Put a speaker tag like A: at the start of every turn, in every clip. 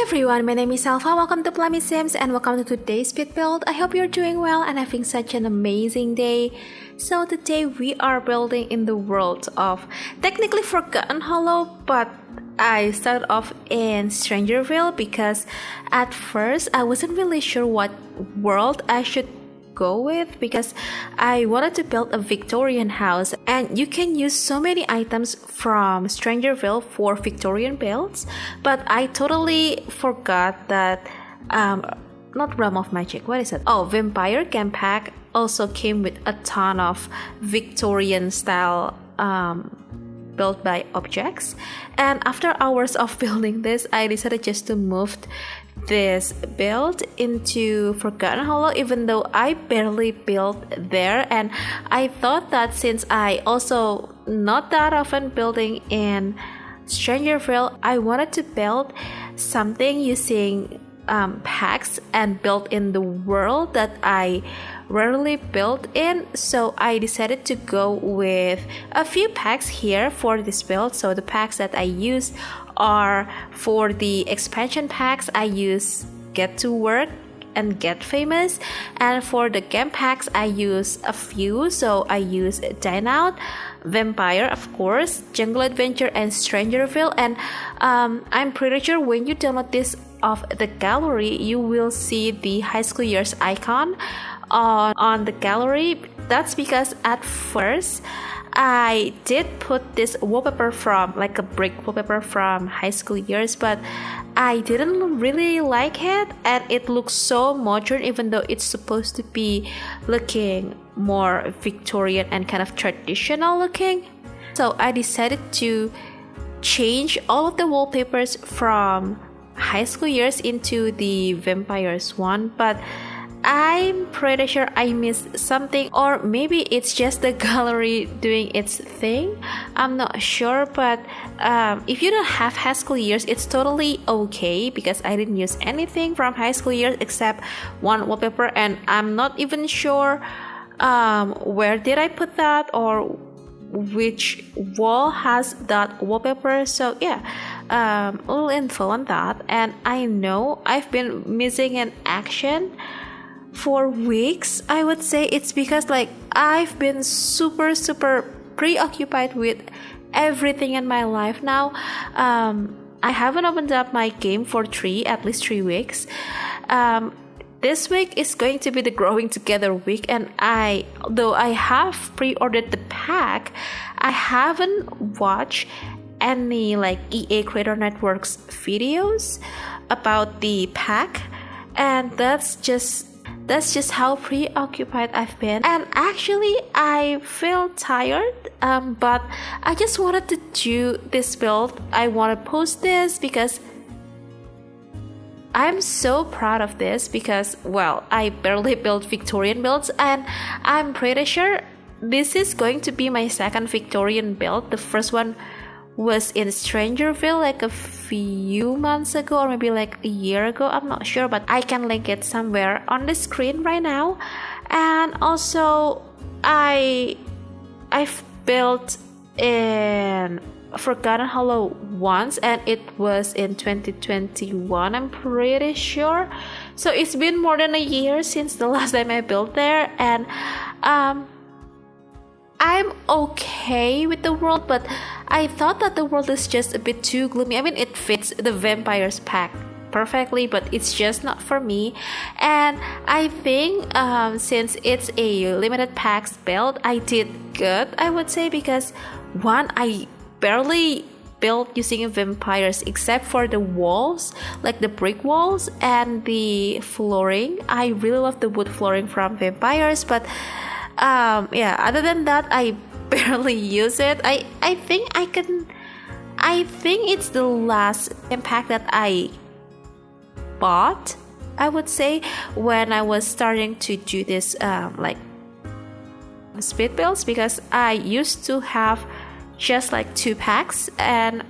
A: everyone, my name is Alpha. Welcome to Plummy Sims and welcome to today's speed build. I hope you're doing well and having such an amazing day. So today we are building in the world of technically Forgotten Hollow, but I started off in Strangerville because at first I wasn't really sure what world I should go with because I wanted to build a Victorian house, and you can use so many items from Strangerville for Victorian builds, but I totally forgot that not Realm of Magic, what is it? Oh, Vampire Game Pack also came with a ton of Victorian style built by objects. And after hours of building this, I decided just to move this build into Forgotten Hollow, even though I barely built there. And I thought that since I also not that often building in Strangerville, I wanted to build something using packs and build in the world that I rarely build in. So I decided to go with a few packs here for this build. So the packs that I use are for the expansion packs. I use Get to Work and Get Famous, and for the game packs I use a few. So I use Dine Out, Vampire, of course, Jungle Adventure, and Strangerville. And I'm pretty sure when you download this off the gallery, you will see the high school years icon on the gallery. That's because at first I did put this wallpaper from, like a brick wallpaper from high school years, but I didn't really like it, and it looks so modern even though it's supposed to be looking more Victorian and kind of traditional looking. So I decided to change all of the wallpapers from high school years into the vampires one, but I'm pretty sure I missed something, or maybe it's just the gallery doing its thing. I'm not sure, but if you don't have high school years, it's totally okay because I didn't use anything from high school years except one wallpaper, and I'm not even sure where did I put that or which wall has that wallpaper. So yeah, a little info on that. And I know I've been missing in action for weeks. I would say it's because like I've been super preoccupied with everything in my life now. I haven't opened up my game for at least 3 weeks. This week is going to be the Growing Together week, and though I have pre-ordered the pack, I haven't watched any like EA Creator Network's videos about the pack, and that's just how preoccupied I've been. And actually I feel tired, but I just wanted to do this build. I want to post this because I'm so proud of this because, well, I barely built Victorian builds, and I'm pretty sure this is going to be my second Victorian build. The first one was in Strangerville like a few months ago, or maybe like a year ago, I'm not sure, but I can link it somewhere on the screen right now. And also I've built in Forgotten Hollow once, and it was in 2021, I'm pretty sure. So it's been more than a year since the last time I built there, and I'm okay with the world, but I thought that the world is just a bit too gloomy. I mean, it fits the vampires pack perfectly, but it's just not for me. And I think since it's a limited packs build, I did good, I would say, because one, I barely built using vampires except for the walls, like the brick walls and the flooring. I really love the wood flooring from vampires, but yeah, other than that, I barely use it. I think it's the last impact that I bought, I would say, when I was starting to do this like speed builds, because I used to have just like 2 packs, and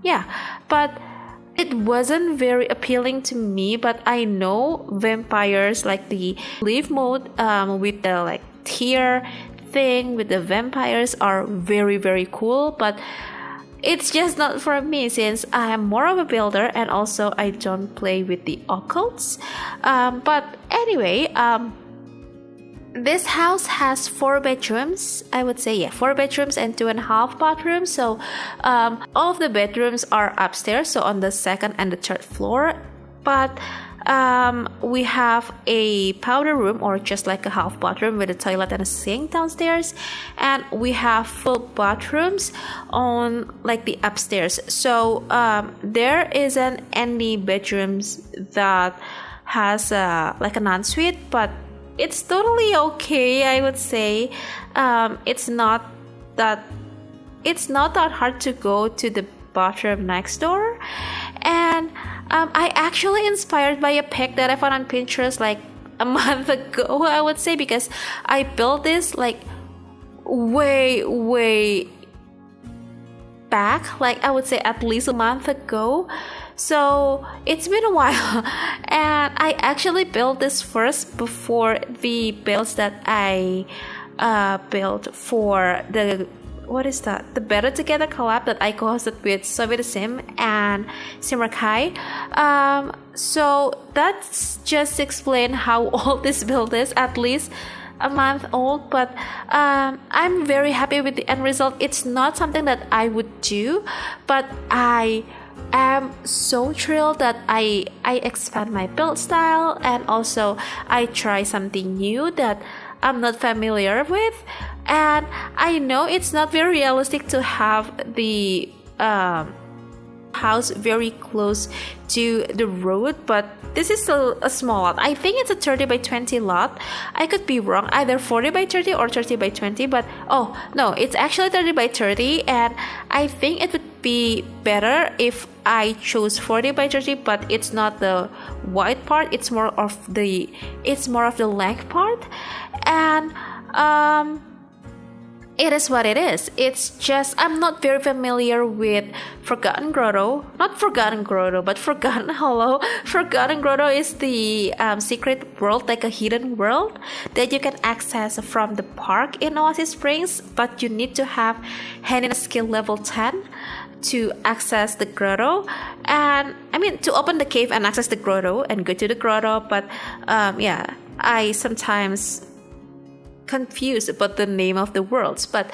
A: yeah, but it wasn't very appealing to me. But I know vampires, like the live mode with the like tier thing with the vampires, are very cool. But it's just not for me since I am more of a builder and also I don't play with the occults. But anyway, this house has 4 bedrooms. I would say 4 bedrooms and 2.5 bathrooms. So all of the bedrooms are upstairs, so on the 2nd and the 3rd floor. But we have a powder room, or just like a half bathroom with a toilet and a sink downstairs, and we have full bathrooms on like the upstairs. So there isn't any bedrooms that has like an ensuite, but it's totally okay, I would say. It's not that hard to go to the bathroom next door. And I actually inspired by a pic that I found on Pinterest like a month ago, I would say, because I built this like way back, like I would say at least a month ago. So it's been a while, and I actually built this first before the builds that I built for the the Better Together collab that I co-hosted with Soviet Sim and Simrakai. So that's just to explain how old this build is, at least a month old. But I'm very happy with the end result. It's not something that I would do, but I am so thrilled that I expand my build style, and also I try something new that I'm not familiar with. And I know it's not very realistic to have the house very close to the road, but this is still a small lot. I think it's a 30 by 20 lot. I could be wrong, either 40 by 30 or 30 by 20, but oh no, it's actually 30 by 30, and I think it would be better if I chose 40 by 30, but it's not the wide part, it's more of the length part. And it is what it is. It's just I'm not very familiar with Forgotten Grotto. Not Forgotten Grotto, but Forgotten Hollow. Forgotten Grotto is the secret world, like a hidden world that you can access from the park in Oasis Springs, but you need to have Hanina skill level 10 to access the grotto. And I mean to open the cave and access the grotto and go to the grotto. But I sometimes confused about the name of the worlds, but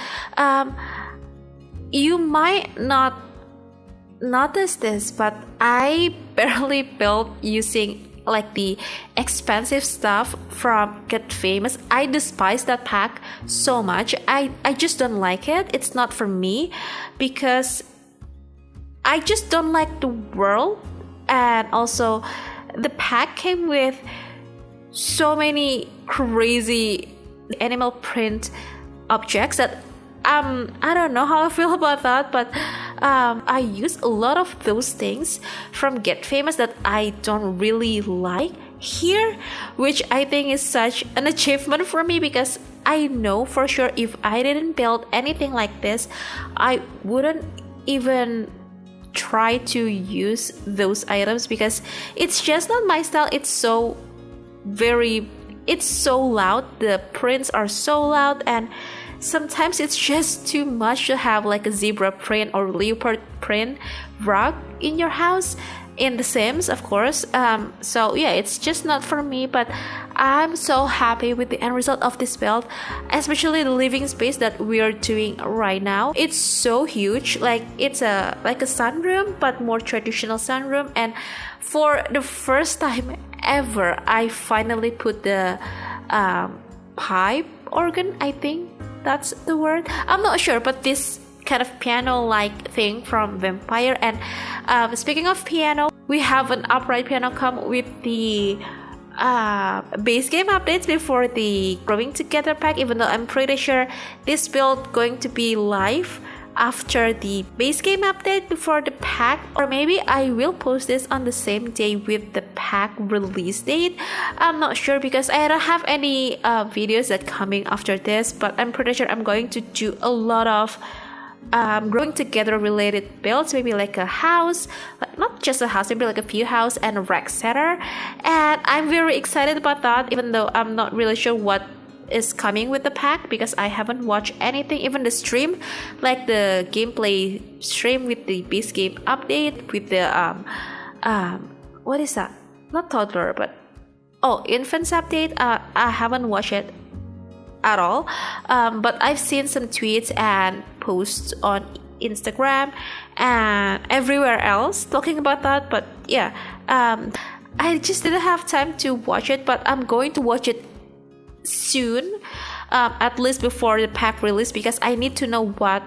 A: you might not notice this, but I barely built using like the expensive stuff from Get Famous. I despise that pack so much. I just don't like it. It's not for me because I just don't like the world, and also the pack came with so many crazy animal print objects that I don't know how I feel about that, but I use a lot of those things from Get Famous that I don't really like here, which I think is such an achievement for me, because I know for sure if I didn't build anything like this, I wouldn't even try to use those items, because it's just not my style. It's so loud, the prints are so loud, and sometimes it's just too much to have like a zebra print or leopard print rug in your house, in The Sims, of course. So yeah, it's just not for me, but I'm so happy with the end result of this build, especially the living space that we are doing right now. It's so huge, like it's a sunroom, but more traditional sunroom. And for the first time ever, I finally put the pipe organ, I think that's the word, I'm not sure, but this kind of piano-like thing from Vampire. And speaking of piano, we have an upright piano come with the base game updates before the Growing Together pack, even though I'm pretty sure this build going to be live after the base game update before the pack, or maybe I will post this on the same day with the pack release date. I'm not sure, because I don't have any videos that coming after this, but I'm pretty sure I'm going to do a lot of Growing Together related builds, maybe like a house, like not just a house, maybe like a few house and a rec setter. And I'm very excited about that, even though I'm not really sure what is coming with the pack, because I haven't watched anything, even the stream, like the gameplay stream with the base game update, with the what is that? Not toddler, but infants update. I haven't watched it at all, but I've seen some tweets and posts on Instagram and everywhere else talking about that. But yeah, I just didn't have time to watch it, but I'm going to watch it soon, at least before the pack release, because I need to know what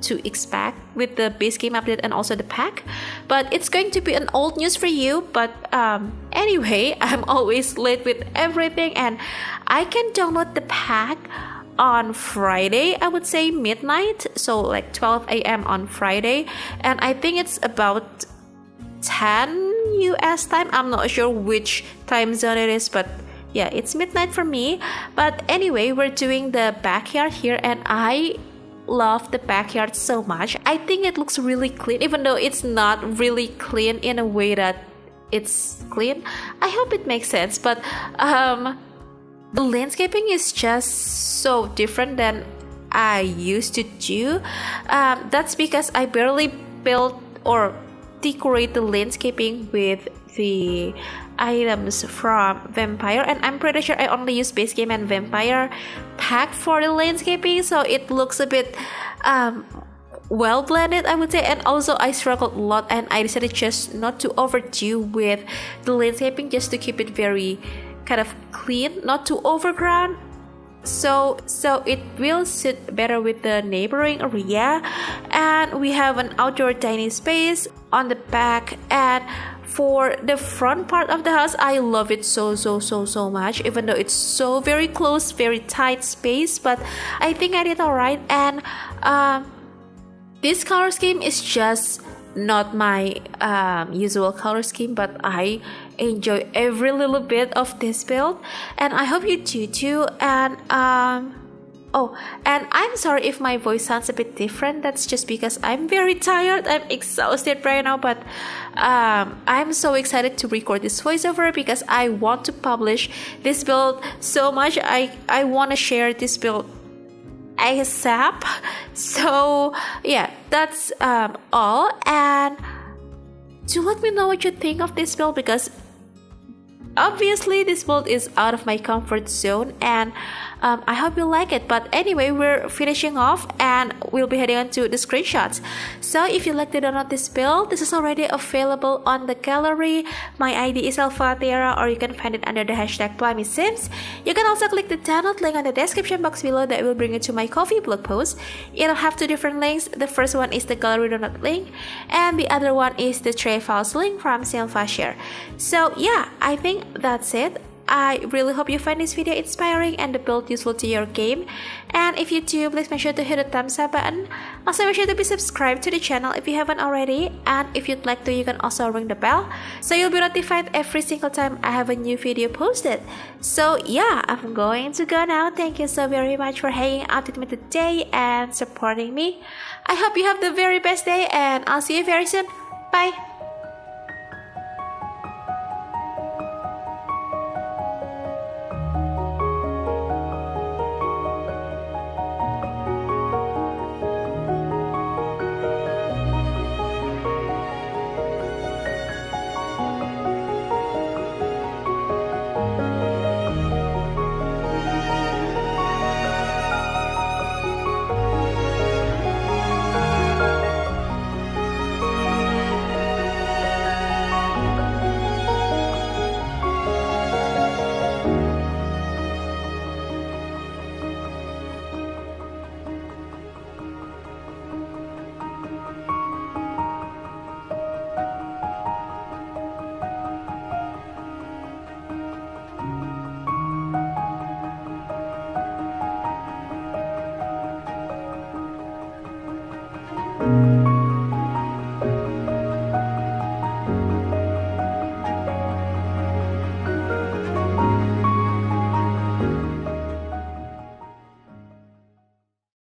A: to expect with the base game update and also the pack. But it's going to be an old news for you, but anyway, I'm always late with everything, and I can download the pack on Friday, I would say midnight, so like 12 a.m. on Friday, and I think it's about 10 US time. I'm not sure which time zone it is, but yeah, it's midnight for me. But anyway, we're doing the backyard here, and I love the backyard so much. I think it looks really clean, even though it's not really clean in a way that it's clean. I hope it makes sense, but the landscaping is just so different than I used to do. That's because I barely built or decorate the landscaping with the items from Vampire, and I'm pretty sure I only use base game and Vampire pack for the landscaping, so it looks a bit well blended, I would say. And also I struggled a lot, and I decided just not to overdo with the landscaping, just to keep it very kind of clean, not too overgrown, so it will sit better with the neighboring area. And we have an outdoor dining space on the back, and for the front part of the house, I love it so much, even though it's so very close, very tight space, but I think I did alright. And this color scheme is just not my usual color scheme, but I enjoy every little bit of this build, and I hope you do too. And and I'm sorry if my voice sounds a bit different. That's just because I'm very tired, I'm exhausted right now, but I'm so excited to record this voiceover because I want to publish this build so much. I want to share this build ASAP. So yeah, that's all. And to let me know what you think of this build, because obviously this build is out of my comfort zone, and I hope you like it. But anyway, we're finishing off and we'll be heading on to the screenshots. So if you'd like to download this build, this is already available on the gallery. My ID is Alfatera, or you can find it under the hashtag PlamiSims. You can also click the download link on the description box below, that will bring you to my Ko-fi blog post. It'll have two different links. The first one is the gallery download link, and the other one is the tray files link from Silvashare. So yeah, I think that's it. I really hope you find this video inspiring and the build useful to your game. And if you do, please make sure to hit the thumbs up button. Also make sure to be subscribed to the channel if you haven't already. And if you'd like to, you can also ring the bell, so you'll be notified every single time I have a new video posted. So yeah, I'm going to go now. Thank you so very much for hanging out with me today and supporting me. I hope you have the very best day, and I'll see you very soon. Bye!